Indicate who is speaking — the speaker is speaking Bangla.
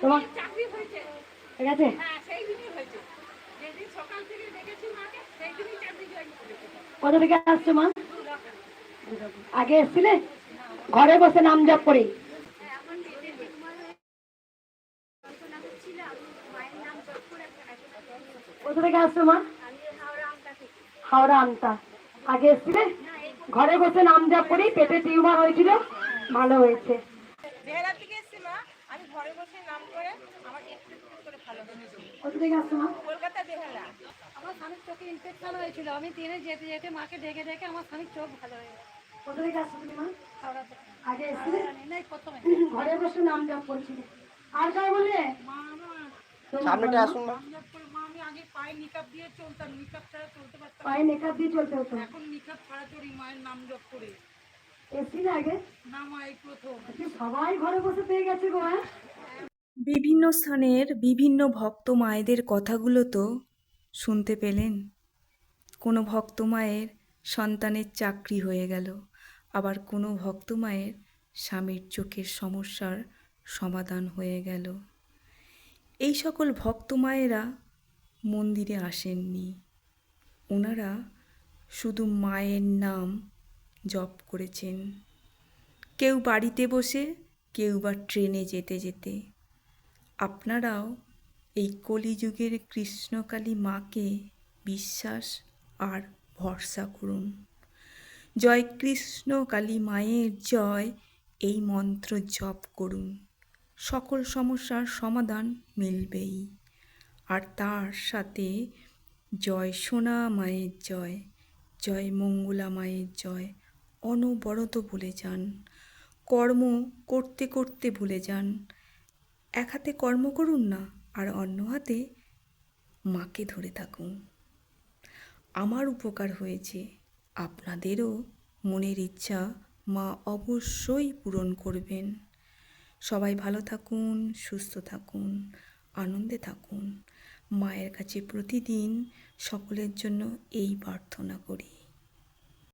Speaker 1: তোমার
Speaker 2: চাকরি হয়েছে।
Speaker 1: ঠিক আছে?
Speaker 2: হ্যাঁ, সেই দিনই হয়েছে। যেদিন সকাল থেকে দেখেছি মাকে, সেই দিনই চাকরি জয়েন করেছে।
Speaker 1: কোথা থেকে আসছো মা? আগে এসেছিলে? ঘরে বসে নাম জপ করে?
Speaker 2: হ্যাঁ, আমার পেটে টিউমার হয়ে যন্ত্রণা হচ্ছিল, আমি মায়ের নাম জপ করে
Speaker 1: কোথা থেকে আসছো মা?
Speaker 2: আমি হাওড়া আমটা থেকে।
Speaker 1: হাওড়া আমতা। আগে এসেছিলে? ঘরে বসে নাম জপ করি, পেটে টিউমার হয়েছিল, ভালো হয়েছে।
Speaker 2: বেহালা থেকে এসেছি মা, আমি ঘরে বসে নাম করে আমার একটু একটু করে ভালো হয়েছে।
Speaker 1: কোথা থেকে আসছো মা?
Speaker 2: কলকাতা বেহালা।
Speaker 3: আমার স্বামীর চোখে ইনফেকশন হয়েছিল, আমি ট্রেনে যেতে যেতে মাকে ডেকে ডেকে আমার স্বামীর চোখ ভালো হয়ে গেছে।
Speaker 1: কোথা থেকে আসছো তুমি মা?
Speaker 3: হাওড়া থেকে।
Speaker 1: আগে এসেছিলে?
Speaker 3: নাই প্রথমে
Speaker 1: ঘরে বসে নাম জপ করছিলে। আর কার বলে?
Speaker 2: মা আমার
Speaker 4: সামনেটা আসুন না।
Speaker 2: নাম জপ করে মা, আমি আগে পায়ে নিকাপ দিয়ে চলতাম, নিকাপ ছাড়া চলতে পারতাম না।
Speaker 1: পায়ে মেকআপ দিয়ে চলতে হতো।
Speaker 2: এখন নিকাপ ছাড়া চলি মায়ের নাম জপ করে।
Speaker 1: এসেছিলে আগে?
Speaker 2: না মা, এই প্রথম।
Speaker 1: সবাই ঘরে বসে পেয়ে গেছে গো। হ্যাঁ,
Speaker 5: বিভিন্ন স্থানের বিভিন্ন ভক্ত মায়েদের কথাগুলো তো শুনতে পেলেন। কোনো ভক্ত মায়ের সন্তানের চাকরি হয়ে গেল, আবার কোনো ভক্ত মায়ের স্বামীর চোখের সমস্যার সমাধান হয়ে গেল। এই সকল ভক্ত মায়েরা মন্দিরে আসেননি, ওনারা শুধু মায়ের নাম জপ করেছেন। কেউ বাড়িতে বসে, কেউ বা ট্রেনে যেতে যেতে। আপনারাও এই কলিযুগের কৃষ্ণকালী মাকে বিশ্বাস আর ভরসা করুন। জয় কৃষ্ণ কালী মায়ের জয়, এই মন্ত্র জপ করুন, সকল সমস্যার সমাধান মিলবেই। আর তার সাথে জয় সোনা মায়ের জয়, জয় মঙ্গলা মায়ের জয় অনবরত বলে যান। কর্ম করতে করতে ভুলে যান। এক হাতে কর্ম করুন না, আর অন্য হাতে মাকে ধরে থাকুন। আমার উপকার হয়েছে, আপনাদেরও মনের ইচ্ছা মা অবশ্যই পূরণ করবেন। সবাই ভালো থাকুন, সুস্থ থাকুন, আনন্দে থাকুন। মায়ের কাছে প্রতিদিন সকলের জন্য এই প্রার্থনা করি।